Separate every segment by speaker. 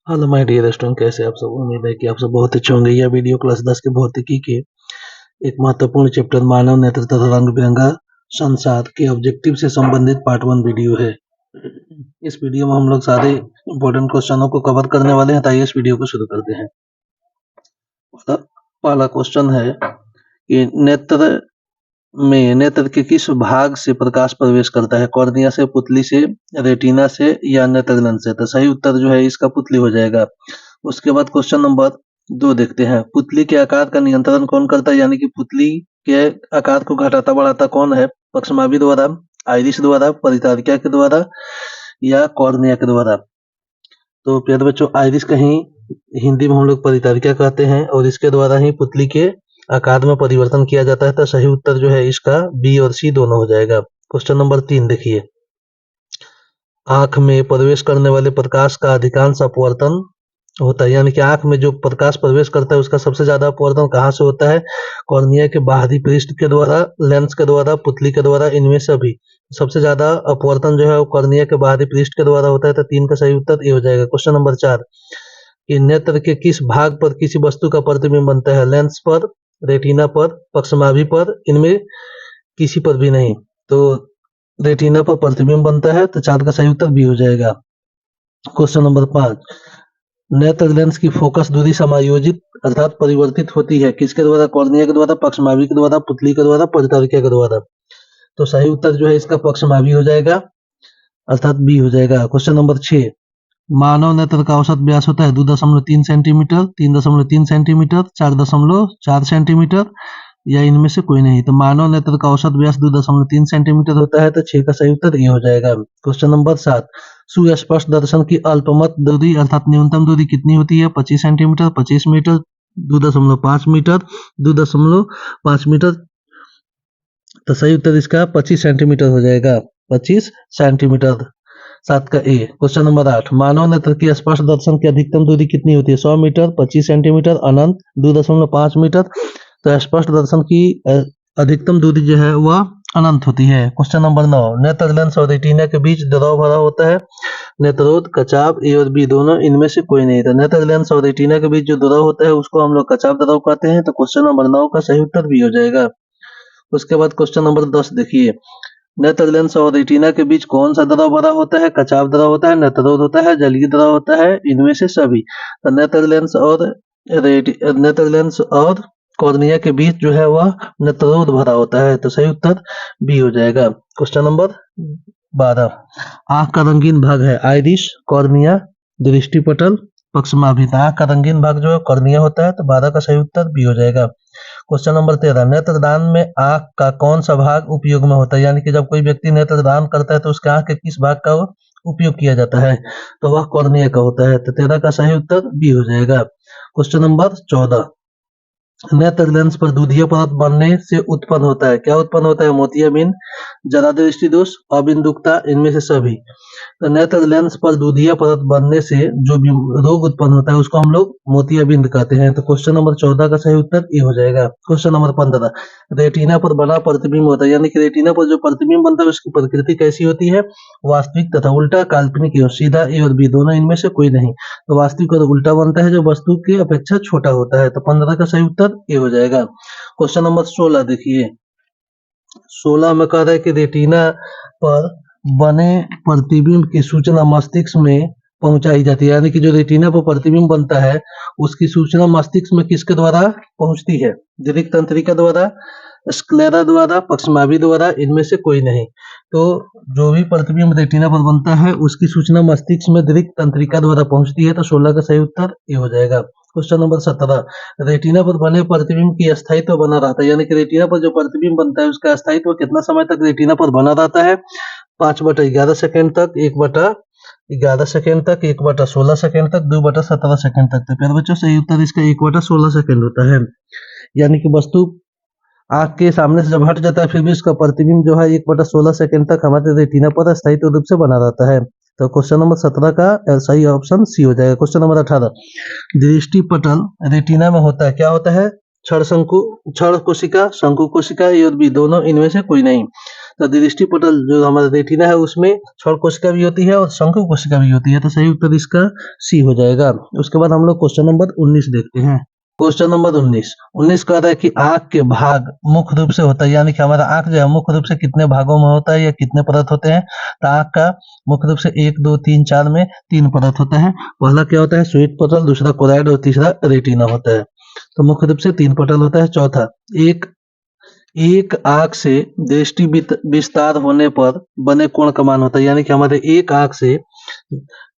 Speaker 1: Hello my dear student, कैसे आप सब। उम्मीद है कि आप सब बहुत अच्छे होंगे। यह वीडियो क्लास 10 के भौतिकी के एक महत्वपूर्ण चैप्टर मानव नेत्र तथा रंग बिरंगा संसार के ऑब्जेक्टिव से संबंधित पार्ट 1 वीडियो है। इस वीडियो में हम लोग सारे इंपॉर्टेंट क्वेश्चनों को कवर करने वाले हैं। ताइए इस वीडियो को शुरू करते हैं। पहला क्वेश्चन है कि नेत्र के किस भाग से प्रकाश प्रवेश करता है? कॉर्निया से, पुतली से, रेटिना से या नेत्र लेंस से? तो सही उत्तर जो है इसका पुतली हो जाएगा। उसके बाद क्वेश्चन नंबर 2 देखते हैं। पुतली के आकार का नियंत्रण कौन करता है? यानी कि पुतली के आकार को घटाता बढ़ाता कौन है? पक्षमावी द्वारा, आइरिस द्वारा, परिचारिका के द्वारा या कॉर्निया के द्वारा? तो प्यारे बच्चों, आइरिस का ही हिंदी में हम लोग परिचारिका कहते हैं और इसके द्वारा ही पुतली के आकार में परिवर्तन किया जाता है। तो सही उत्तर जो है इसका बी और सी दोनों हो जाएगा। क्वेश्चन नंबर 3 देखिए। आंख में प्रवेश करने वाले प्रकाश का अधिकांश अपवर्तन होता है, यानी कि आंख में जो प्रकाश प्रवेश करता है उसका सबसे ज्यादा अपवर्तन कहाँ से होता है? कॉर्निया के बाहरी पृष्ठ के द्वारा, लेंस के द्वारा, पुतली के द्वारा, इनमें से भी सबसे ज्यादा अपवर्तन जो है वो कॉर्निया के बाहरी पृष्ठ के द्वारा होता है। तो 3 का सही उत्तर ये हो जाएगा। क्वेश्चन नंबर 4 कि नेत्र के किस भाग पर किसी वस्तु का प्रतिबिंब बनता है? लेंस पर, रेटिना पर, पक्षमाभी पर, इनमें किसी पर भी नहीं। तो रेटिना पर प्रतिबिंब बनता है। तो 4 का सही उत्तर बी हो जाएगा। क्वेश्चन नंबर 5 नेत्र लेंस की फोकस दूरी समायोजित अर्थात परिवर्तित होती है किसके द्वारा? कॉर्निया के द्वारा, पक्षमाभी के द्वारा, पुतली के द्वारा, परिचारिका के द्वारा? तो सही उत्तर जो है इसका पक्षमाभी हो जाएगा अर्थात बी हो जाएगा। क्वेश्चन नंबर 6 मानव नेत्र का औसत व्यास होता है 2.3 सेंटीमीटर, 3.3 सेंटीमीटर, 4.4 सेंटीमीटर या इनमें से कोई नहीं। तो मानव नेत्र का औसत व्यास 2.3 सेंटीमीटर होता है। तो 6 का सही उत्तर ये हो जाएगा। क्वेश्चन नंबर 7 सुस्पष्ट दर्शन की अल्पमत दूरी अर्थात न्यूनतम दूरी कितनी होती है? 25 सेंटीमीटर, 25 मीटर, 2.5 मीटर, 2.5 मीटर। तो सही उत्तर इसका 25 सेंटीमीटर हो जाएगा। 25 सेंटीमीटर। 7 का ए। क्वेश्चन नंबर 8 मानव नेत्र की स्पष्ट दर्शन की अधिकतम दूरी कितनी होती है? 100 मीटर, 25 सेंटीमीटर, अनंत, 2.5 मीटर। तो स्पष्ट दर्शन की अधिकतम दूरी जो है वह अनंत होती है। क्वेश्चन नंबर 9 नेत्र लेंस और रेटिना के बीच द्रव भरा होता है। नेत्रोद, कचाव, ए और बी दोनों, इनमें से कोई नहीं। तो नेत्र लेंस और रेटिना के बीच जो द्रव होता है उसको हम लोग कचाव द्रव कहते हैं। तो क्वेश्चन नंबर 9 का सही उत्तर भी हो जाएगा। उसके बाद क्वेश्चन नंबर 10 देखिए। नेत्र लेंस और रेटिना के बीच कौन सा द्रव भरा होता है? कचाव द्रव होता है, नेत्रोद होता है, जलीय द्रव होता है, इनमें से सभी। तो नेत्र लेंस और कॉर्निया के बीच जो है वह नेत्रोद भरा होता है। तो सही उत्तर बी हो जाएगा। क्वेश्चन नंबर 12 आंख का रंगीन भाग है आइरिस, कॉर्निया, दृष्टिपटल, पक्षमाभी। आंख का रंगीन भाग जो है कॉर्निया होता है। तो 12 का सही उत्तर बी हो जाएगा। क्वेश्चन नंबर 13 नेत्रदान में आंख का कौन सा भाग उपयोग में होता है? यानी कि जब कोई व्यक्ति नेत्रदान करता है तो उसके आंख के किस भाग का उपयोग किया जाता है? तो वह कॉर्निया का होता है। तो 13 का सही उत्तर बी हो जाएगा। क्वेश्चन नंबर 14 नेत्र लेंस पर दूधिया परत बनने से उत्पन्न होता है, क्या उत्पन्न होता है? मोतियाबिंद, जरा दृष्टि दोष, अबिंदुकता, इनमें से सभी। तो नेत्र लेंस पर दूधिया परत बनने से जो भी रोग उत्पन्न होता है उसको हम लोग मोतियाबिंद कहते हैं। तो क्वेश्चन नंबर 14 का सही उत्तर ये हो जाएगा। क्वेश्चन नंबर 15 रेटिना पर बना प्रतिबिंब होता है, यानी कि रेटिना पर जो प्रतिबिंब बनता है उसकी प्रकृति कैसी होती है? वास्तविक तथा उल्टा, काल्पनिक एवं सीधा, ए और बी दोनों, इनमें से कोई नहीं। तो वास्तविक और उल्टा बनता है जो वस्तु की अपेक्षा छोटा होता है। तो 15 का सही उत्तर ये हो जाएगा। क्वेश्चन नंबर 16 देखिए। 16 में कह रहा है कि रेटिना पर बने प्रतिबिंब की सूचना मस्तिष्क में पहुंचाई जाती है, यानी कि जो रेटिना पर प्रतिबिंब बनता है उसकी सूचना मस्तिष्क में किसके द्वारा पहुंचती है? दीर्घ तंत्रिका द्वारा, स्क्लेरा द्वारा, पक्षमाभी द्वारा, इनमें से कोई नहीं। तो जो भी प्रतिबिंब रेटिना पर बनता है उसकी सूचना मस्तिष्क में दीर्घ तंत्रिका द्वारा पहुंचती है। तो 16 का सही उत्तर ये हो जाएगा। क्वेश्चन नंबर 17 रेटिना पर बने प्रतिबिंब की स्थायित्व बना रहता है, यानी कि रेटिना पर जो प्रतिबिंब बनता है उसका स्थायित्व कितना समय तक रेटिना पर बना रहता है? 5/11 सेकेंड तक, 1/11 सेकेंड तक, 1/16 सेकेंड तक, 2/17 सेकेंड तक। तो प्यारे बच्चों सही उत्तर इसका 1/16 सेकेंड होता है। यानी कि वस्तु आंख के सामने से जब हट जाता है फिर भी उसका प्रतिबिंब जो है 1/16 सेकेंड तक हमारे रेटिना पर स्थायित्व रूप से बना रहता है। तो क्वेश्चन नंबर 17 का सही ऑप्शन सी हो जाएगा। क्वेश्चन नंबर 18 दृष्टि पटल रेटिना में होता है, क्या होता है? क्षण कोशिका, शंकु कोशिका, ये और बी दोनों, इनमें से कोई नहीं। तो दृष्टि पटल जो हमारा रेटिना है उसमें क्षण कोशिका भी होती है और शंकु कोशिका भी होती है, तो सही उत्तर इसका सी हो जाएगा। उसके बाद हम लोग क्वेश्चन नंबर 19 देखते हैं। क्वेश्चन नंबर 19 कह रहा है कि आंख के भाग मुख्य रूप से होता है, यानी कि हमारा आंख जो है मुख्य रूप से कितने भागों में होता है या कितने परत होते हैं। तो आंख का मुख्य रूप से 1 2 3 4 में 3 परत होता है। पहला क्या होता है, श्वेत पटल, दूसरा कोराइड और तीसरा रेटिना होता है। तो मुख्य रूप से 3 पटल होता है। चौथा, एक आंख से दृष्टि विस्तार होने पर बने कोण का मान होता है, यानी कि हमारे एक आंख से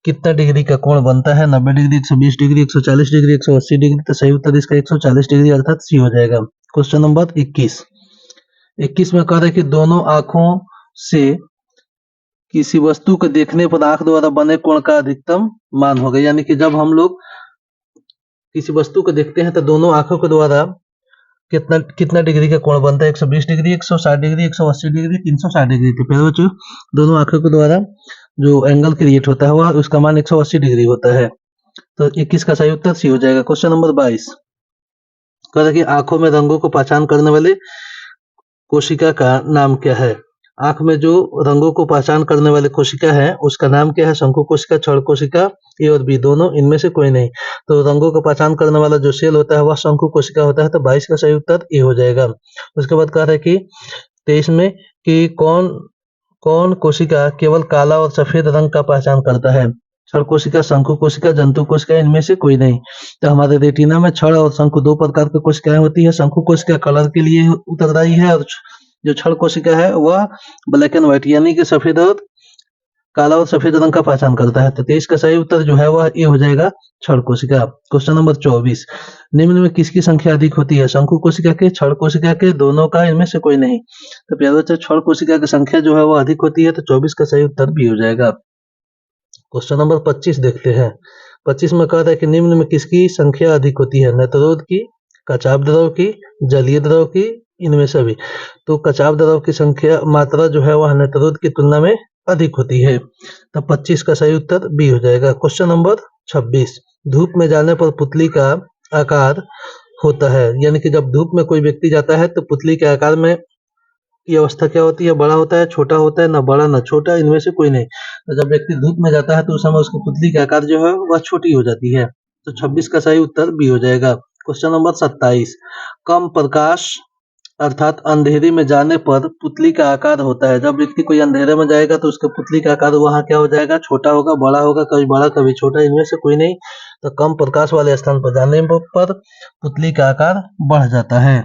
Speaker 1: कितना डिग्री का कोण बनता है, 90 डिग्री, 120 डिग्री, 140 डिग्री, 180 डिग्री। तो सही उत्तर इसका 140 डिग्री अर्थात सी हो जाएगा। क्वेश्चन नंबर 21 में कह रहे हैं कि दोनों आंखों से किसी वस्तु को देखने पर आंख द्वारा बने कोण का अधिकतम मान होगा, यानी कि जब हम लोग किसी वस्तु को देखते हैं तो दोनों आंखों के द्वारा कितना कितना डिग्री का कोण बनता है, 120 डिग्री, 160 डिग्री, 180 डिग्री, 360 डिग्री। तो फिर बच्चों दोनों आंखों के द्वारा जो एंगल क्रिएट होता है वह उसका मान 180 डिग्री होता है। तो 21 का सही उत्तर सी हो जाएगा। क्वेश्चन नंबर 22 कहता है कि आंखों में रंगों को पहचान करने वाले कोशिका का नाम क्या है। आंख में जो रंगों को पहचान करने वाले कोशिका है उसका नाम क्या है, शंकु कोशिका, क्षण कोशिका, ए और बी दोनों, इनमें से कोई नहीं। तो रंगों को पहचान करने वाला जो सेल होता है वह शंकु कोशिका होता है। तो 22 का सही उत्तर ए हो जाएगा। उसके बाद कह रहा है कि 23 में कि कौन कौन कोशिका केवल काला और सफेद रंग का पहचान करता है। क्षण कोशिका, शंकु कोशिका, जंतु कोशिका, इनमें से कोई नहीं। तो हमारे रेटिना में क्षण और शंकु दो प्रकार की कोशिकाएं होती है। शंकु कोशिका कलर के लिए उत्तरदायी है और जो क्षण कोशिका है वह ब्लैक एंड व्हाइट यानी कि सफेद और काला और सफेद रंग का पहचान करता है। तो 23 का सही उत्तर जो है वह ए हो जाएगा, क्षण कोशिका। क्वेश्चन नंबर 24 निम्न में किसकी संख्या अधिक होती है, शंकु कोशिका के, क्षण कोशिका के, दोनों का, इनमें से कोई नहीं। तो प्यारे बच्चों क्षण कोशिका की संख्या जो है वह अधिक होती है। तो 24 का सही उत्तर भी हो जाएगा। क्वेश्चन नंबर 25 देखते हैं। 25 में कहा था कि निम्न में किसकी संख्या अधिक होती है, नेत्रोद की, कचाप द्रव की, जलीय द्रव की, इनमें से भी। तो कचाप द्रव की संख्या मात्रा जो है वह नेत्रोद की तुलना में अधिक होती है। तो 25 का सही उत्तर बी हो जाएगा। क्वेश्चन नंबर 26 धूप में जाने पर पुतली का आकार होता है, यानी कि जब धूप में कोई व्यक्ति जाता है तो पुतली के आकार में की अवस्था क्या होती है, बड़ा होता है, छोटा होता है, ना बड़ा ना छोटा, इनमें से कोई नहीं। तो जब व्यक्ति धूप में जाता है तो उस समय उसकी पुतली का आकार जो है वह छोटी हो जाती है। तो 26 का सही उत्तर बी हो जाएगा। क्वेश्चन नंबर 27 कम प्रकाश अर्थात अंधेरे में जाने पर पुतली का आकार होता है। जब व्यक्ति कोई अंधेरे में जाएगा तो उसके पुतली का आकार वहां क्या हो जाएगा, छोटा होगा, बड़ा होगा, कभी बड़ा कभी छोटा, इनमें से कोई नहीं। तो कम प्रकाश वाले स्थान पर जाने पर पुतली का आकार बढ़ जाता है।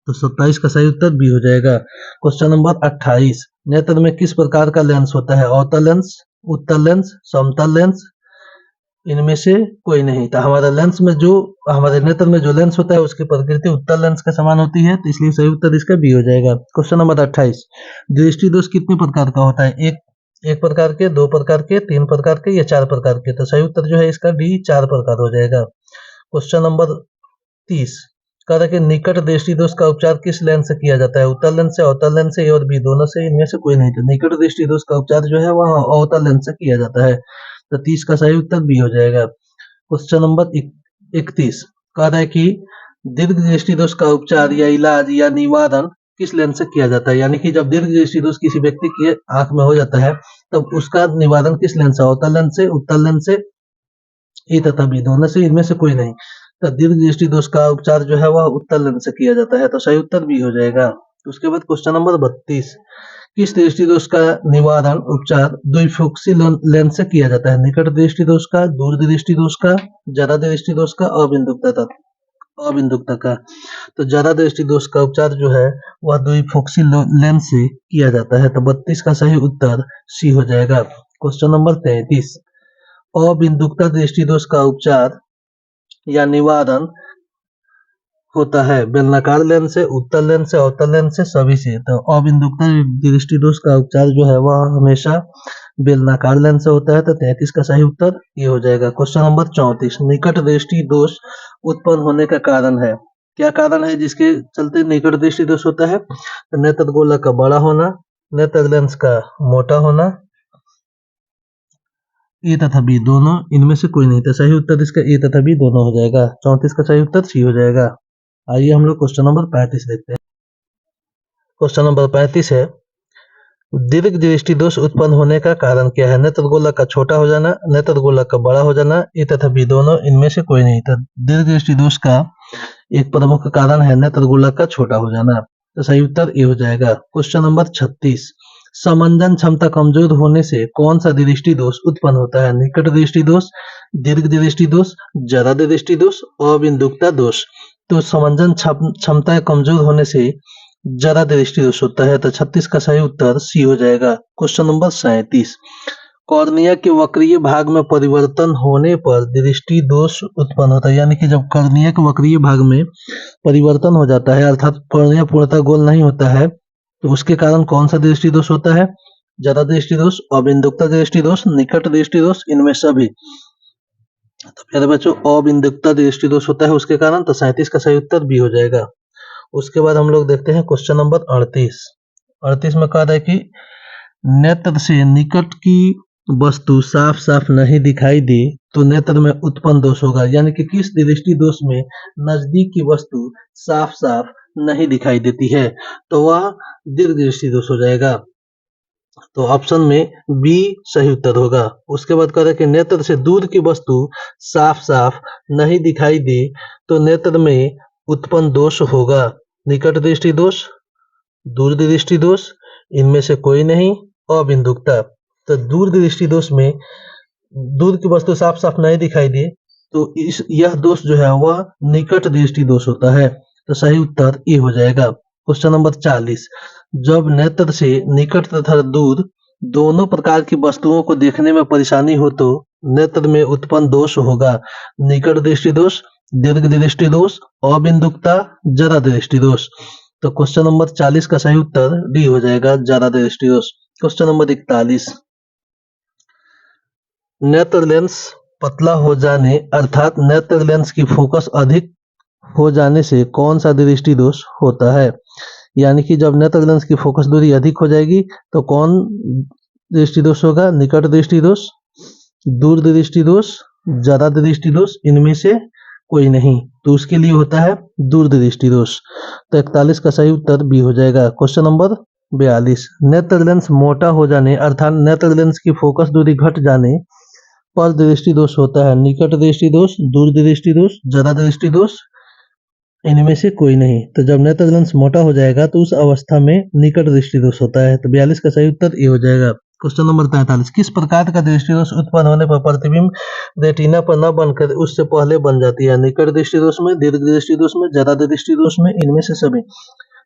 Speaker 1: तो 27 का सही उत्तर बी हो जाएगा। क्वेश्चन नंबर 28 नेत्र में किस प्रकार का लेंस होता है, अवतल लेंस, उत्तल लेंस, समतल लेंस, इनमें से कोई नहीं। तो हमारे लेंस में जो हमारे नेत्र में जो लेंस होता है उसकी प्रकृति उत्तल लेंस के समान होती है, तो इसलिए सही उत्तर इसका बी हो जाएगा। क्वेश्चन नंबर 28 दृष्टि दोष कितने प्रकार का होता है, एक प्रकार के, 2 प्रकार के, 3 प्रकार के या 4 प्रकार के। तो सही उत्तर जो है इसका डी 4 प्रकार हो जाएगा। क्वेश्चन नंबर 30 कह रहा है कि निकट दृष्टि दोष का उपचार किस लेंस से किया जाता है, उत्तल लेंस से, अवतल लेंस से, ए और बी दोनों से, इनमें से कोई नहीं। तो निकट दृष्टि दोष का उपचार जो है वह अवतल लेंस से किया जाता है। तो 30 का सही उत्तर बी हो जाएगा। क्वेश्चन नंबर 31 कह रहा है कि दीर्घ दृष्टि दोष का उपचार या इलाज या निवारण किस लेंस से किया जाता है, यानी कि जब दीर्घ दृष्टि दोष किसी व्यक्ति की आंख में हो जाता है तब उसका निवारण किस लेंस से, अवतल लेंस से, उत्तल लेंस से, ए तथा बी दोनों से, इनमें से कोई नहीं। तो दीर्घ दृष्टि दोष का उपचार जो है वह उत्तल लेंस से किया जाता है। तो सही उत्तर बी हो जाएगा। उसके बाद क्वेश्चन नंबर 32 किस दृष्टि दोष का निवारण उपचार द्विफोक्सी लेंस से किया जाता है, निकट दृष्टि दोष का, दूर दृष्टि दोष का, ज्यादा दृष्टि दोष का, अबिंदुकता का। तो ज्यादा दृष्टि दोष का उपचार जो है वह द्विफोक्सी लेंस से किया जाता है। तो 32 का सही उत्तर सी हो जाएगा। क्वेश्चन नंबर 33 अबिंदुकता दृष्टि दोष का उपचार या निवारण होता है बेलनाकार लेंस से, उत्तल लेंस से, अवतल लेंस से, सभी से। तो अबिंदुकता दृष्टि दोष का उपचार जो है वह हमेशा बेलनाकार लेंस से होता है। तो 33 का सही उत्तर ये हो जाएगा। क्वेश्चन नंबर 34 निकट दृष्टि दोष उत्पन्न होने का कारण है, क्या कारण है जिसके चलते निकट दृष्टि दोष होता है। तो नेत्र गोलक का बड़ा होना, नेत्र लेंस का मोटा होना, ए तथा बी दोनों, इनमें से कोई नहीं। तो सही उत्तर इसका ए तथा बी दोनों हो जाएगा। 34 का सही उत्तर सी हो जाएगा। आइए हम लोग क्वेश्चन नंबर 35 देखते हैं। क्वेश्चन नंबर 35 है दीर्घ दृष्टि दोष उत्पन्न होने का कारण क्या है? नेत्रगोलक का छोटा हो जाना, नेत्रगोलक का बड़ा हो जाना, ए तथा बी दोनों, इनमें से कोई नहीं। तो दीर्घ दृष्टि दोष का एक प्रमुख कारण है नेत्रगोलक का छोटा हो जाना। तो सही उत्तर ए हो जाएगा। क्वेश्चन नंबर 36, समंजन क्षमता कमजोर होने से कौन सा दृष्टि दोष उत्पन्न होता है? निकट दृष्टि दोष, दीर्घ दृष्टि दोष, जरा दृष्टि दोष, अबिंदुकता दोष। तो समंजन क्षमता कमजोर होने से जरा दृष्टि दोष होता है। तो 36 का सही उत्तर सी हो जाएगा। क्वेश्चन नंबर 37, कॉर्निया के वक्रीय भाग में परिवर्तन होने पर दृष्टि दोष उत्पन्न होता है। यानी कि जब कॉर्निया के वक्रीय भाग में परिवर्तन हो जाता है, अर्थात कॉर्निया पूर्णतः गोल नहीं होता है, तो उसके कारण कौन सा दृष्टि दोष होता है? जरा दृष्टि दोष, अबिंदुकता दृष्टि दोष, निकट दृष्टि दोष, इनमें सभी। तो प्यारे बच्चों, अबिंदुकता दृष्टि दोष होता है उसके कारण। तो 37 का सही उत्तर बी हो जाएगा। उसके बाद हम लोग देखते हैं क्वेश्चन नंबर 38। 38 में कहा है कि नेत्र से निकट की वस्तु साफ साफ नहीं दिखाई दे तो नेत्र में उत्पन्न दोष होगा। यानी कि किस दृष्टि दोष में नजदीक की वस्तु साफ साफ नहीं दिखाई देती है? तो वह दीर्घ दृष्टि दोष हो जाएगा। तो ऑप्शन में बी सही उत्तर होगा। उसके बाद कह रहे कि नेत्र से दूर की वस्तु साफ साफ नहीं दिखाई दे तो नेत्र में उत्पन्न दोष होगा। निकट दृष्टि दोष, दूर दृष्टि दोष, इनमें से कोई नहीं, अबिंदुकता। तो दूर दृष्टि दोष में दूर की वस्तु साफ साफ नहीं दिखाई दे तो यह दोष जो है वह निकट दृष्टि दोष होता है। तो सही उत्तर ए हो जाएगा। क्वेश्चन नंबर 40, जब नेत्र से निकट तथा दूर दोनों प्रकार की वस्तुओं को देखने में परेशानी हो तो नेत्र में उत्पन्न दोष होगा। निकट दृष्टि दोष, दीर्घ दृष्टि दोष, अबिंदुकता, जरा दृष्टि दोष। तो क्वेश्चन नंबर 40 का सही उत्तर डी हो जाएगा, जरा दृष्टि दोष। क्वेश्चन नंबर 41, नेत्र लेंस पतला हो जाने अर्थात नेत्र लेंस की फोकस अधिक हो जाने से कौन सा दृष्टि दोष होता है? यानी कि जब नेत्र लेंस की फोकस दूरी अधिक हो जाएगी तो कौन दृष्टि दोष होगा? निकट दृष्टि दोष, दूर दृष्टि दोष, जरा दृष्टि दोष, इनमें से कोई नहीं। तो उसके लिए होता है दूर दृष्टि दोष। तो 41 का सही उत्तर बी हो जाएगा। क्वेश्चन नंबर 42, नेत्र लेंस मोटा हो जाने अर्थात नेत्र लेंस की फोकस दूरी घट जाने पर दृष्टि दोष होता है। निकट दृष्टि दोष, दूर दृष्टि दोष, जरा दृष्टि दोष, इनमें से कोई नहीं। तो जब नेत्र लेंस मोटा हो जाएगा तो उस अवस्था में निकट दृष्टि दोष होता है। तो 42 का सही उत्तर ए हो जाएगा। क्वेश्चन नंबर 43, किस प्रकार का दृष्टि दोष उत्पन्न होने पर प्रतिबिंब रेटिना पर न बनकर उससे पहले बन जाती है? निकट दृष्टि दोष में, दीर्घ दृष्टि दोष में, जरा दृष्टि दोष में, इनमें से सभी।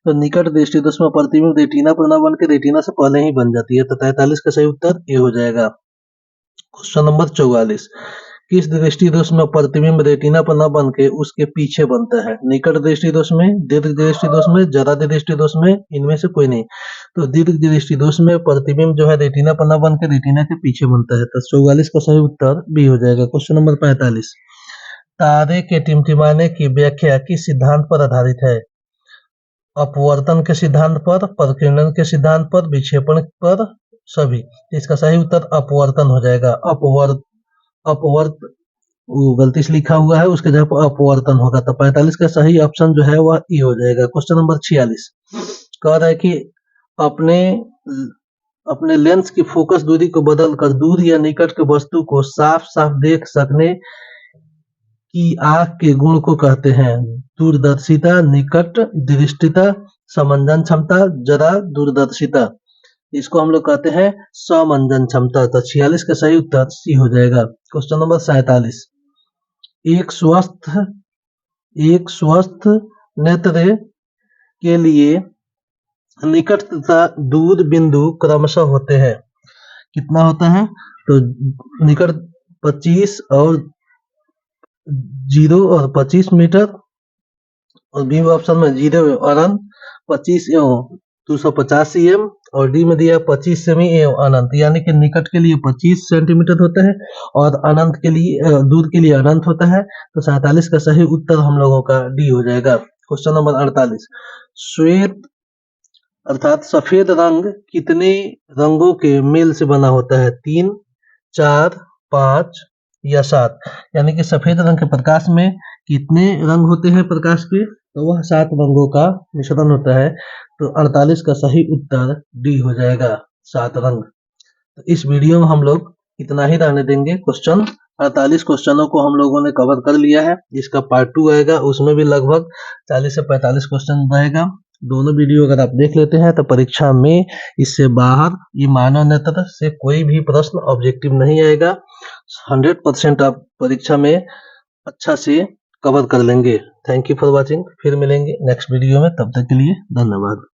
Speaker 1: तो निकट दृष्टि दोष में प्रतिबिंब रेटिना पर न बनकर रेटिना से पहले ही बन जाती है। तो 43 का सही उत्तर ए हो जाएगा। क्वेश्चन नंबर 44, किस दृष्टि दोष में प्रतिबिंब रेटिना पर न बन के उसके पीछे बनता है? निकट दृष्टि दोष में, दीर्घ दृष्टि दोष में, जरा दृष्टि दोष में, इनमें से कोई नहीं। तो दीर्घ दृष्टि दोष में प्रतिबिंब जो है रेटिना पर न बन के रेटिना के पीछे बनता है। तो 44 का सही उत्तर बी हो जाएगा। क्वेश्चन नंबर 45, तारे के टिमटिमाने की व्याख्या किस सिद्धांत पर आधारित है? अपवर्तन के सिद्धांत पर, प्रकीर्णन के सिद्धांत पर, विक्षेपण पर, सभी। इसका सही उत्तर अपवर्तन हो जाएगा। अपवर्त गलती से लिखा हुआ है, उसके जगह पर अपवर्तन होगा। तो 45 का सही ऑप्शन जो है वह ई हो जाएगा। क्वेश्चन नंबर 46 कह रहा है कि अपने अपने लेंस की फोकस दूरी को बदलकर दूर या निकट के वस्तु को साफ साफ देख सकने की आंख के गुण को कहते हैं। दूरदर्शिता, निकट दृष्टिता, समंजन क्षमता, जरा दूरदर्शिता। इसको हम लोग कहते हैं समंजन क्षमता। तो 46 का सही उत्तर सी हो जाएगा। क्वेश्चन नंबर 47, एक स्वस्थ नेत्र के लिए निकट तथा दूर बिंदु क्रमशः होते हैं। कितना होता है? तो निकट 25 और 0 और 25 मीटर, और बी ऑप्शन में 0 और अनंत 25 एवं 250 cm, और डी में दिया 25 सेमी एवं अनंत। यानी कि निकट के लिए 25 सेंटीमीटर होता है और अनंत के लिए दूर के लिए अनंत होता है। तो 47 का सही उत्तर हम लोगों का डी हो जाएगा। क्वेश्चन नंबर 48, श्वेत अर्थात सफेद रंग कितने रंगों के मेल से बना होता है? 3, 4, 5 या 7। यानी कि सफेद रंग के प्रकाश में कितने रंग होते हैं प्रकाश के? तो वह 7 रंगों का मिश्रण होता है। तो 48 का सही उत्तर डी हो जाएगा। 7 रंग। तो इस वीडियो में हम लोग इतना ही रहने देंगे। क्वेश्चन 48 क्वेश्चनों को हम लोगों ने कवर कर लिया है। इसका पार्ट 2 आएगा, उसमें भी लगभग 40 से 45 क्वेश्चन रहेगा। दोनों वीडियो अगर आप देख लेते हैं तो परीक्षा में इससे बाहर ये मानव से कोई भी प्रश्न ऑब्जेक्टिव नहीं आएगा। 100% आप परीक्षा में अच्छा से कवर कर लेंगे। Thank you for watching. फिर मिलेंगे नेक्स्ट वीडियो में, तब तक के लिए धन्यवाद।